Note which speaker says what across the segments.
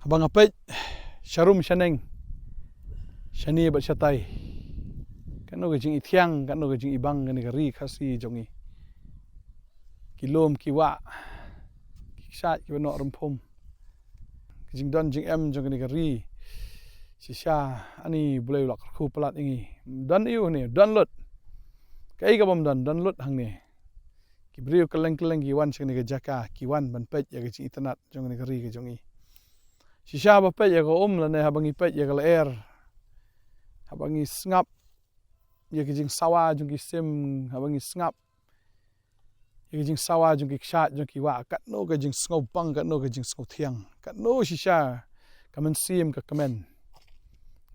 Speaker 1: Abang apet syarum syaneng syani bat syatai kanu gajing ithiang kanu gajing ibang gani gari khasi jongi kilom kiwa kisat kibanok rempom gajing don jing em jong gani gari sisya ani Blei ulak khu pelat ingi don iu ni don lut kai ka bom don lut hang ni kibriu keleng kiwan sing ni gajaka kiwan banpet ya gajing itanat jong gani gari ga jongi sisya bapet ya ko lane habangi pet ya kala air habangi sngap ya gajing sawa jong kisim habangi sngap ya gajing sawa jong kisat jong kiwa kat no gajing sngau bang kat no gajing sngau thiang kat no sisya kamen sim ka kamen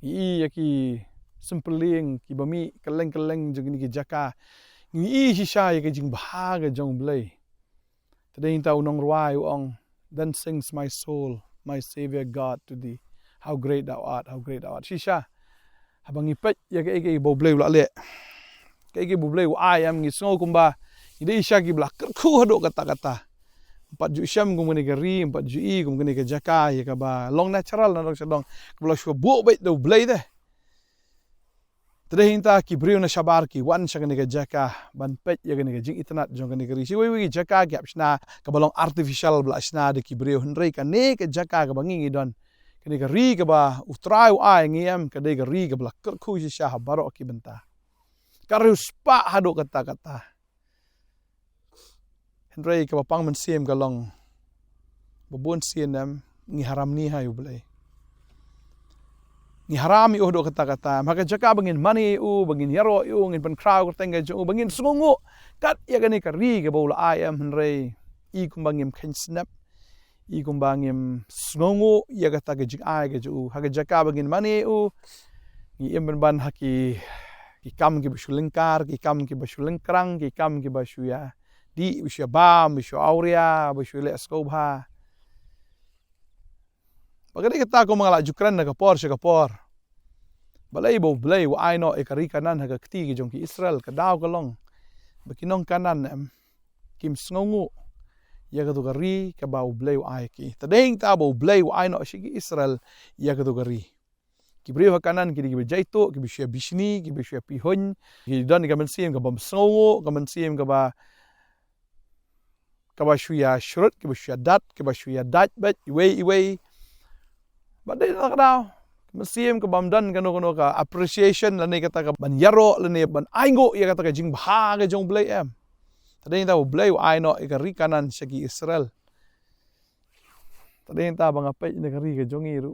Speaker 1: ya ki simpeling ki bami keleng jong ni jaka ni sisya ya gajing bahaga jong Blei tadeng tau nong ruai ong then sings my soul my Savior God to thee. How great thou art, how great thou art. Shisha, habang ipet, ya kaya bo Blei wala le. Kaya bo Blei wa ayam ngisngo kumba. Ida isya ki blak kerku hadok kata-kata. 4 ju isyam kum gani gari, 4 ju i kum gani ke jaka, ya kaba long natural na dong sadong. Kabla shua buok bait do Blei deh. Tadeh hinta ki briu na syabar ki wan sya gani ke jaka, ban pet ya gani ke jing itanat jong gani gari. Si wewe jaka ki apsna kabalong artificial bla asna de ki briu henrei ka ne ke jaka ka bangi don. Kani gari ka ba utrai ai ngiem ka de gari ka bla kerku si syah barok ki benta. Karius pa hadok kata-kata. Henrei ka pang men siem kalong babon siem ngi haram ni hayu Blei. Ni harami do kata-kata maka jaka bangin mani bangin yaro ngin pan crowd tengga jo bangin sungu kat ya gani kari ke bola ayam henrei I kumbangim khen snap I kumbangim sungu ya kata ke jing ai ke jo haga jaka bangin mani ni em ban haki ki kam ki basulengkar ki kam ki basulengkrang ki kam ki basuya di usia bam usia aurea usia le skobha Bagay kita ko mga lajukran na kapor siya kapor. Balei bo Blei wa ay no ikari kanan haga kti ki jong ki Israel kadaw kalong. Bakinong kanan kim sngongu. Ya kadu gari ka ba Blei wa ay ki. Tadeng ta bo Blei wa ay no siya ki Israel ya kadu gari. Kibriyo kanan kidi kibi jaito kibi siya bishni kibi siya pihon. Kidi don kaman siyem ka ba sngongu kaman siyem ka ba shuya shurut kibi siya dat kibi siya dat bet iway Badai nak daw. Mesim ke bamdan kano ka appreciation lani kata ka ban yaro lani ban aingo ya kata ka jing bahaga jong Blei em. Tadi tahu Blei ai no ikari kanan segi Israel. Tadi tahu bang apa ini kari ke jongi ru.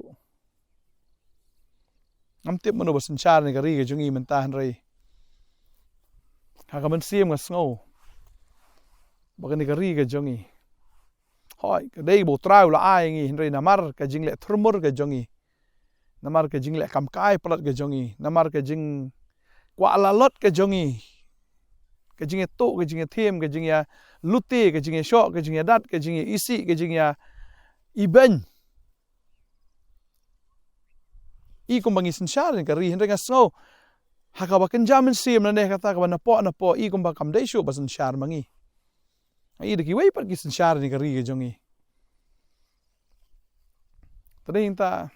Speaker 1: Amtip mano basen char ni kari ke jongi mentahan rai. Haka mesim ngasngo. Bagan kari ke jongi. Hoi, kadai bo trau la ai ngi henrei namar ka jing le thrumur ka jongi. Namar ka jing le kamkai pelat ka jongi. Namar ka jing kwa la lot ka jongi. Ka jing to ka jing them ka jing ya luti ka jing ya shok ka jing ya dat ka jing ya isi ka jing ya iben. I kumbangi sensarin ka ri henrei ngasno. Haka ba kenjamin sim na ne kata ka napo I kumbang kamdai shu ba sensar mangi. Ai deki wei par ki sensyar ni kari ke jongi. Tadi hinta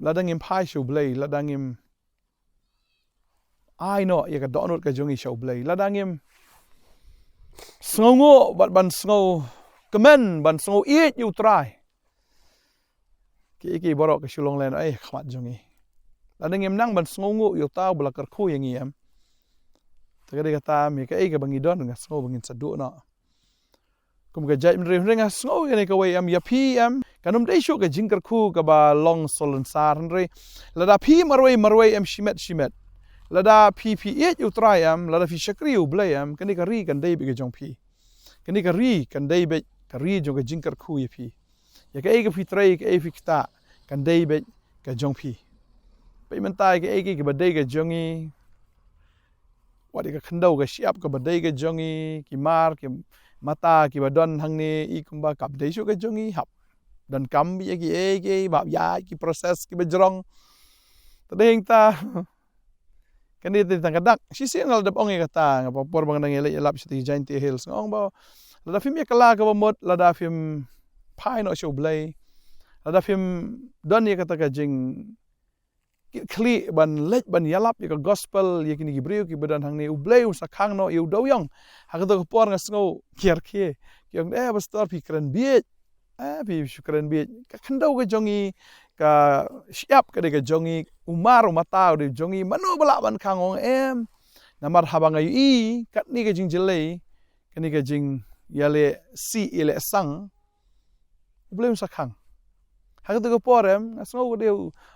Speaker 1: ladangim pai show Blei ladangim ai no ya ka donut ke jongi show Blei ladangim sngongo ban sngo kemen ban sngo it you try. Ki borok ke Shillong len ai khmat jongi. Ladangim nang ban sngongo you tau bla kerku yang iam. Tagadi kata mi ka ke bangidon ngas ngo bangin sadu na. Kum ka jai mre ngas ngo ne ka wei am ya pi am kanum dei shu ka jingkar khu ka ba long solen sar nre lada pi marwei am shimet lada pi et you try am lada fi shakri u Blei am kani ka ri kan dei be jong pi kani ka ri kan dei be ka ri jong ka jingkar khu ya pi ya ka fi trai ka fi kita kan dei be ka jong pi pe mentai ka ba dei ka jongi Wadi ka khendau ka siap ka badai ka jongi ki mar ki mata ki badon hang ni I kumba kap dei shu ka jongi hap dan kam bi ki bab ya ki proses ki bejrong tadeng ta kani ti tangkadak si singal dap ongi kata ngapapor bang nang ele lap si giant hills ngong ba lada film ya kala ka bamot lada film pai no show Blei Ada film dan ya kata kajing kli ban lej ban yalap ya gospel ya kini gibriu ki badan hang ni ublei usakang no yu doyong hakata ko por ngasngo kier kie yang pastor pi keren biet pi keren biet ka khandau ka jongi ka siap ka de ka jongi umar umatau de jongi manu bala ban kangong namar habang ayu I kat ni ka jing jelei kani ka jing yale si ile sang ublei usakang hakata ko porem ngasngo de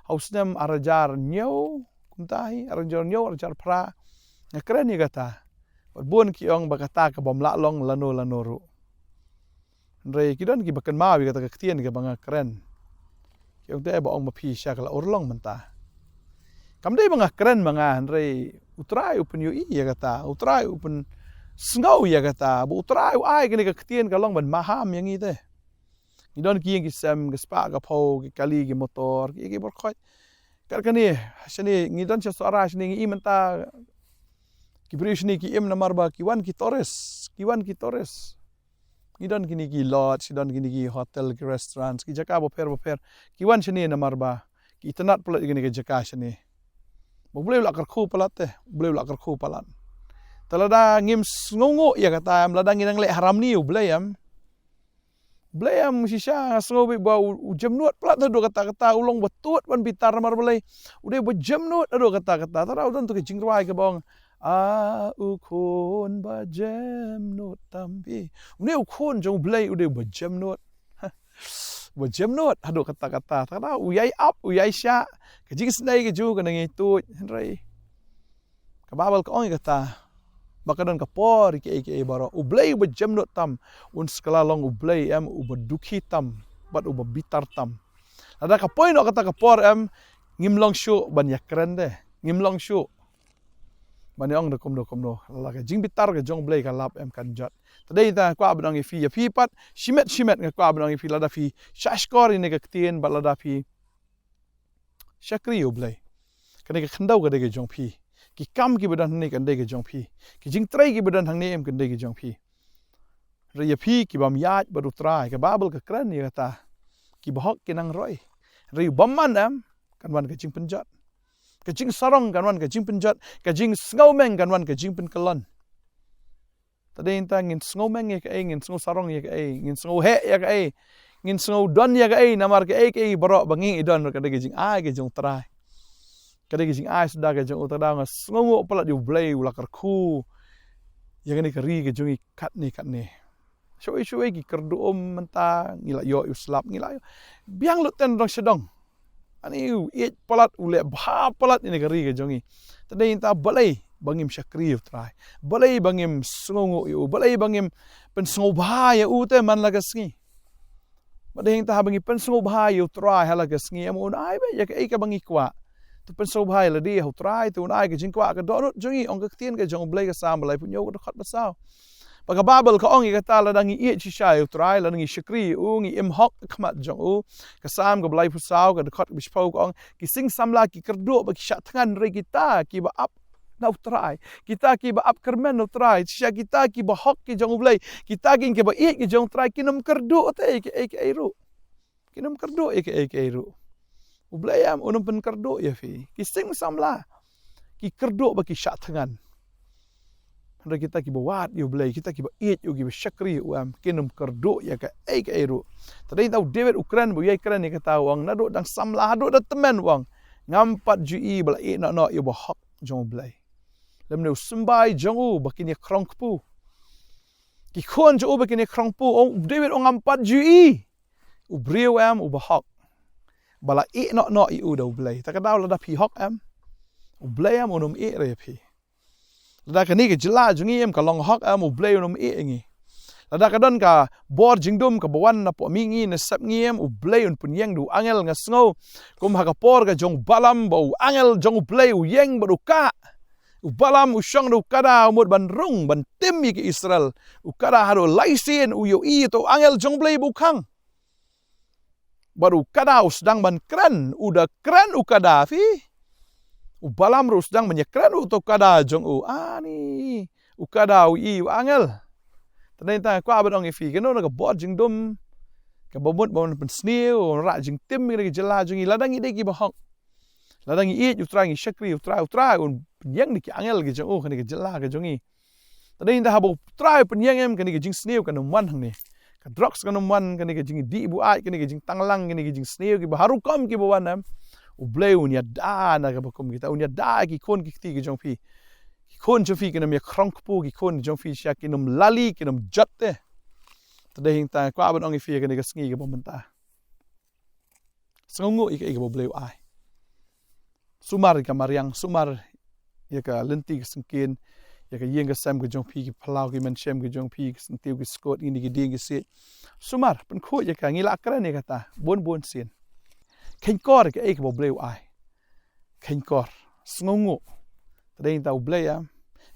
Speaker 1: hausnem arajar nyau kumtahi arajar nyau arajar pra ngakren ni kata buon ki ong bakata ka bom la long lano ru re kidon ki bakan mawi kata ketien ka banga keren ki ong te ba ong mapi sya kala urlong menta kam dei banga keren banga re utrai upun yu I ya kata utrai upun sngau ya kata bu utrai ai kini ka ketien ka long ban maham yang I te idon ki yang kisam gespa ka pau ki kali ki motor ki berkhot kani sini ngidon cha suara sini I menta ki bri sini ki namar ba ki wan ki torres ngidon kini ki lodge idon kini ki hotel ki restaurants ki jaka boper ki wan sini namar ba ki tenat pula kini ki jaka sini boleh ulak kerku palat talada ngim sngongo ya kata am lada nginang le haram ni ublayam sisya ngasngo ba ujam nuat plat ado kata ulong betut ban bitar mar balai udah bejam nuat ado kata tara udan tu kecing ruai ke bong ukun bajam nuat tampi udah ukun jong balai udah bejam nuat ado kata tara uyai sya kecing senai ke ju kana ngitut rai kababal ka ong kata bakadan kapor ke baro ublei bejam not tam un skala long ublei ubadukhi tam bat ubabitar tam ada kapoin no kata kapor ngimlong shu ban yakren de ngimlong shu ban yong dokom no la ka jing bitar ke jong blei ka lap kan jot tadai ta kwa badang fi ya fi pat shimet ke kwa badang fi lada fi shashkor ni ke ktien balada fi shakri ublei kane ke khandau ke de jong fi ki kam ki badan ni kan dei ke jong phi ki jing trai ki badan hang ni kan dei ke jong phi re ya phi ki bam yat baru trai ke babel ke kran ni kata ki bahok ki nang roi re bamman kan wan ke jing penjat ke jing sarong kan wan ke jing penjat ke jing sngaumeng kan wan ke jing pen kelon tadi inta ngin sngaumeng ye ke ngin sngo sarong ye ke ngin sngo he ye ke ngin sngo don ye ke namar ke baro bangi idon ke de jing ke jong trai kada gising sudah ke jong utada ngas ngongo pala di blei ulak kerku yang ni keri ke jongi kat ni shoi ki kerdu menta ngila yo uslap ngila yo biang luten dong sedong ani it palat ule ba palat ni keri ke jongi tadai inta balei bangim syakri utrai balei bangim ngongo yo balei bangim pen sngo bahaya ute man lagasngi badai inta bangi pen sngo bahaya utrai halagasngi amun ai ba ya ke bangi kwa tu pensau bahai la dia hu trai tu nai ke jingkwa ke dorot jongi ong ke tien ke jong blei ke sam balai punyo ke khat basau paga babel ka ong ke ta la dangi chi shai hu trai la dangi shakri ngi im hok khmat jong ke sam ke balai pusau ke khat bispau ong ki sing samla ki kerdo ba ki shat tangan re kita ki ba ap na trai kita ki ba ap kermen no trai sya kita ki ba hok ki jong blei kita ki ba ki jong trai kinum kerdo te ke eru kinum kerdo ke eru ublayam unum pen kerdo ya fi kising samla ki kerdo baki syak tangan hendra kita ki bawat yu blay kita ki ba it yu ki syakri kinum kerdo ya ka eru tadi tahu David Ukran bu yai kran ni kata wang nado dang samla do da temen wang ngampat jui bala no yu ba hak jong blay lemne sembai jongu baki ni krongpu ki khon jo baki ni krongpu David ngampat jui ubriu u ba hak bala no u da blei ta kadau la da pi hok blei unum re pi la ka ni ke jila jungi ka long hok blei unum ngi la da ka don ka bor jingdum ka bawan na po mingi na sap ngiem blei un pun yeng du angel nga sngo kum ha ka por ka jong balam bo angel jong blei yeng ba ka balam shong du kada mut ban rung ban tim ke Israel kada haro laisen yo to angel jong blei bu khang baru kada usdang ban kran udah kran ukada fi ubalam rusdang menyekran uto kada jong ani ukada angel tadai ta kwa badong fi keno na bot jingdum ka bomut bon pen sneu ra jing tim ni jela jungi ladang ide ki bahok ladang i utrai ngi shakri utrai un yang ni ki angel ki jong kan ki jela ka jungi tadi inda habo utrai pen yang em kan ki jing sneu kan man hang ni ka drugs kan man kan ki jing di bu ai kan ki jing tanglang kan ki jing sneu ki baharu kam ki bawan am u blei un ya da na ka bakum kita un ya da ki kon ki ti ki jong pi ki kon jong fi kan me krong pu ki kon jong fi sha ki num lali ki num jatte tadi hinta kwa ban ong fi kan ki sngi ki bomenta sengu ik bo blei ai sumar ka mariang sumar ya ka lenti ki sengkin ya ka yeng ka sam ki jong pi ki phalau ki men shem ki jong pi ki sentiu ki skot ini ki ding ki se sumar pen kho ya ka ngila kran ni kata bon sin khen kor ka bo blei ai khen kor sengu tadi hinta blei ya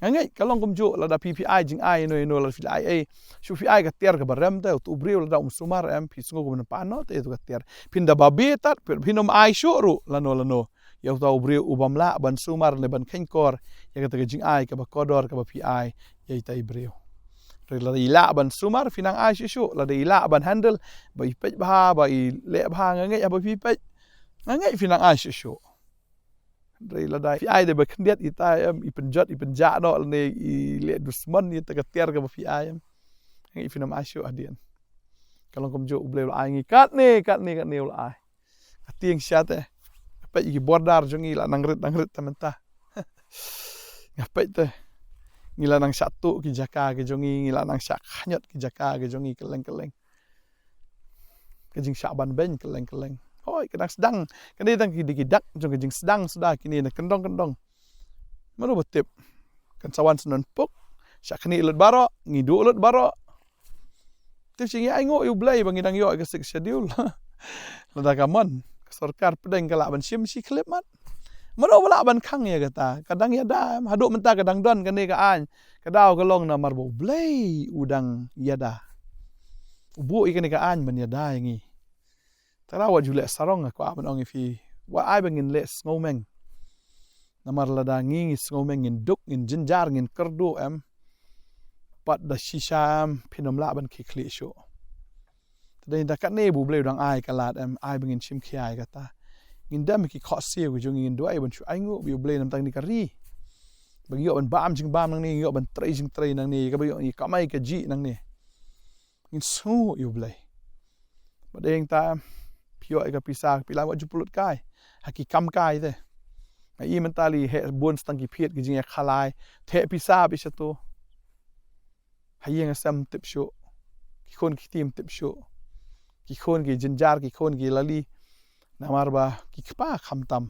Speaker 1: ngai kalong kum jo la da PPI jing ai no la fil ai shu fi ai ka ter ka baram ta tu breu la da sumar am pi sengu kum pa no te tu ka ter pin da babi tat pinom ai shu ru la no ya tau breu ubam la ban sumar le ban khen kor ya ka jing ai ka ba kodor ka ba PI ya tai breu re la ila ban sumar finang ai shu la da ila ban handle ba i pej ba ba i le ba ngai ya ba pi pej ngai finang ai shu dari ladai fi ai de ba khndiat ita am i penjat i penja no ne i le dusman ni ta ka ter ka ba fi ai am ngi finam asyu adian kalong kom jo ble ai ngi kat ne ul ai atieng syate pa i bordar jongi la nangrit tamenta ngapai te ngila nang satu ki jaka ke jongi ngila nang sak hanyot ki jaka ke jongi keleng ke jing syaban ben keleng hoi kadang sedang kan dia tang kidak jong jing sedang sudah kini na kendong manu betip kan sawan senon puk syak kini ulut baro ngidu ulut baro tip singi ai ngo yu blei bang idang yo ke schedule lada kamon sarkar pedeng kala ban sim si klip mat manu bala ban khang ya kata kadang ya da haduk menta kadang don kan ni ka an kadau kalong na marbo blei udang yada ubu ikan ka an ban yada ngi tara wa jule sarong ko aban ong fi wa ai bangin les ngomeng namar lada ngi ngomeng ngin duk ngin jinjar ngin kerdu am pat da shisham pinom la ban ki kli sho tadai da kat ne bu bleu dang ai kalat am ai bangin chim khi ai kata ngin dam ki kho siu ku jung ngin do ai ban chu ai ngo bi bleu nam tang ni kari bagi yo ban bam jing bam nang ni yo ban trei jing trei nang ni ka bi yo ni kamai ka ji nang ni ngin su yu blei badeng ta pio eka pisah pila wa jupulut kai haki kam kai te ai mentali he bon stang ki phiet ki jing khalai the pisah bi sato hayeng sam tip sho ki khon ki tim tip sho ki khon ki jinjar ki khon ki lali namar ba ki kpa kham tam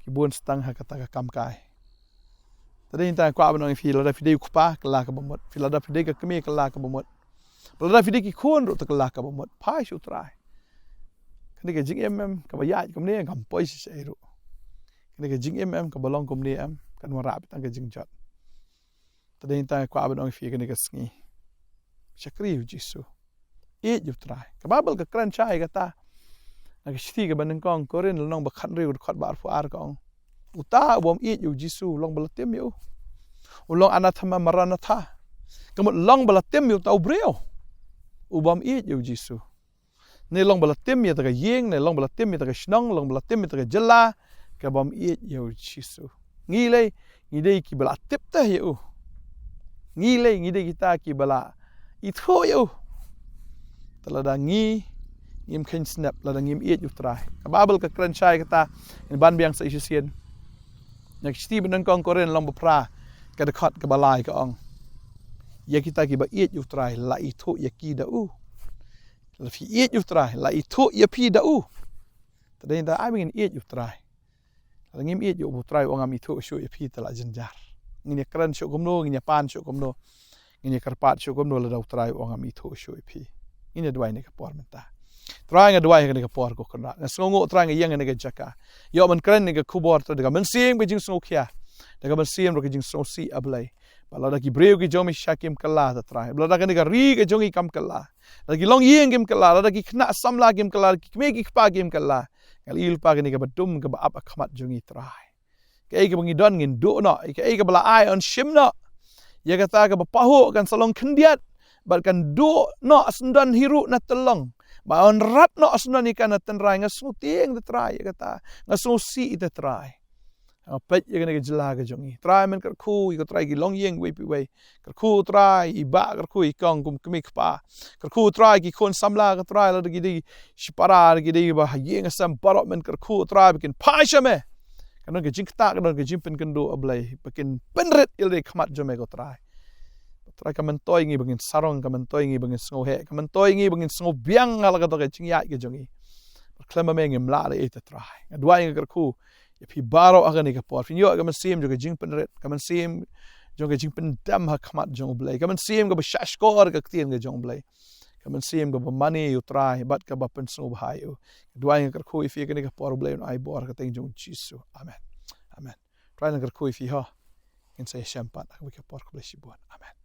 Speaker 1: ki bon stang ha kata ka kam kai tadi inta kwa ban ong fi la da fide kpa kala ka bomot fi la da fide ka kemi kala ka bomot la da fide ki khon ro ta kala ka bomot phai shu trai ni ke jing ka ba ya kom ni kam poi si ru ni ke jing ka balong kom ni am kan wara bi tang ke jing jat tadi ta kwa ban ong fi ke ni ke sngi shakri u jisu e ju trai ka babel ka kran chai ka ta na ke shti ke ban kong korin long ba khan ri khot bar fu ar kong uta bom e ju jisu long balatem yu ulong anathama maranatha kamot long balatem yu tau breo ubam e ju jisu ne long balatim ya ta yeng ne long balatim ya ta shnong long balatim ya ta jela ka bom i yo jisu ngile ngide ki bala tip ta yo ngile ngide kita ki bala itho yo talada ngi ngim khen snap lada ngim i yo trai ka babel ka kran chai kata in ban biang sa isien nak sti benang kong koren long bapra ka de khat ka balai ka ong ya kita ki ba i yo trai la itho ya ki da u la fi iet yu trai la itu ya pi da u tadai da ai mingin iet yu trai la ngim iet yu bu trai ongam itu shu ya pi tala jinjar ngin kran shu gomno ngin pan shu gomno ngin karpat shu gomno la da trai ongam itu shu ya pi ngin dwai ne ka por menta trai nga dwai ne ka por ko kana na songo trai nga yang ne ka jaka yo man kran ne ka khubor to da man sing be jing so khia da man sing ro ka jing so si ablai bala da ki breu ki jomi shakim kala ta trai bala da ka ri ka jongi kam kala lagi long yeng game kala lagi kena samla game kala me ki pa game kala ngal il pa ni ka badum ka ba ap akhmat jongi trai ke ke bangi don ngin do no ke bala ai on shim no ya kata ka ba pahu kan salong khendiat Bat kan do no asundan hiru na telong. Ba on rat no asundan ikan na tenrai ngasu tieng te try kata. Ngasu si te try. Pet ya kena jela ke jongi. Try men ker ku i ko try ki long yeng we pi we. Ker ku try i ba ker ku i kong kum kemik pa. Ker ku try ki kon samla ke try la de di sipara de di ba yeng sam parot men ker ku try bikin pa shame. Kan ke jing ta kan ke jimpen kendo ablay bikin penret il de khamat jome ko try. Try kamen toy ngi bikin sarong kamen toy ngi bikin sngo he kamen toy ngi bikin sngo biang ala ka to ke ching ya ke jongi. Klema me ngim la de te try. Adwa ngi ker ku Pi baro akan ni kapor. Fin yo kaman sim jo ke jing penret. Kaman sim jo ke jing pendam ha khamat jong blay. Kaman sim ko bashashkor ke ktien ke jong blay. Kaman sim ko money you try bat ka ba pen so bahai u. Dua yang ker ko ifi ke ni kapor blay no ai bor ka teng jong jisu. Amen. Amen. Try lang ker ko ifi ha. In say champat ka kapor ko blay sibuan. Amen.